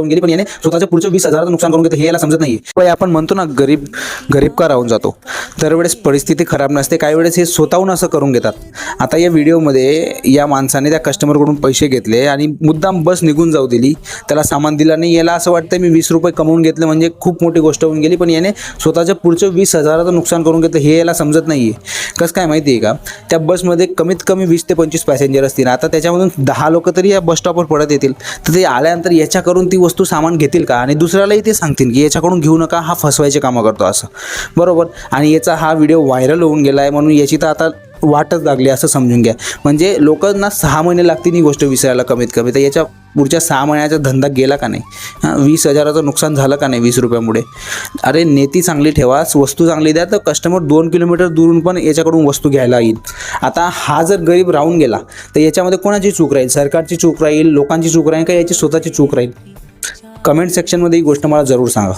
गेली, पण याने स्वतःच्या पुढच्या 20,000चं नुकसान करून घेतो हे याला समजत नाहीये. पण आपण म्हणतो ना गरीब का राहून जातो. दरवेळेस परिस्थिती खराब नसते, काही वेळेस हे स्वतःहून असं करून घेतात. आता या व्हिडिओमध्ये या माणसाने त्या कस्टमरकडून पैसे घेतले आणि मुद्दाम बस निघून जाऊ दिली, त्याला सामान दिला नाही. याला असं वाटतं मी 20 रुपये कमवून घेतले म्हणजे खूप मोठी गोष्ट होऊन गेली, पण याने स्वतःच्या पुढच्या 20,000चं नुकसान करून घेतलं हे याला समजत नाहीये. कसं काय माहिती आहे का, त्या बसमध्ये कमीत कमी 20 ते 25 पॅसेंजर असतील. आता त्याच्यामधून 10 लोक तरी या बस स्टॉपवर पडत येतील, तर ते आल्यानंतर याच्याकडून ती वस्तू सामान घेतील का, आणि दुसऱ्यालाही ते सांगतील की याच्याकडून घेऊ नका, हा फसवायचे कामं करतो असं, बरोबर. आणि याचा हा व्हिडिओ व्हायरल होऊन गेला आहे, म्हणून याची तर आता वाटच लागली असं समजून घ्या. म्हणजे लोकांना 6 महिने लागतील ही गोष्ट विसरायला कमीत कमी, तर याच्या पुढच्या 6 महिन्याचा धंदा गेला का नाही. 20,000चं नुकसान झालं का नाही 20 रुपयामुळे. अरे नेती चांगली ठेवा, वस्तू चांगली द्या, तर कस्टमर 2 किलोमीटर दुरून पण याच्याकडून वस्तू घ्यायला येईल. आता हा जर गरीब राहून गेला तर याच्यामध्ये कोणाची चूक राहील, सरकारची चूक राहील, लोकांची चूक राहील का याची स्वतःची चूक राहील. कमेंट सेक्शनमध्ये ही गोष्ट मला जरूर सांगा.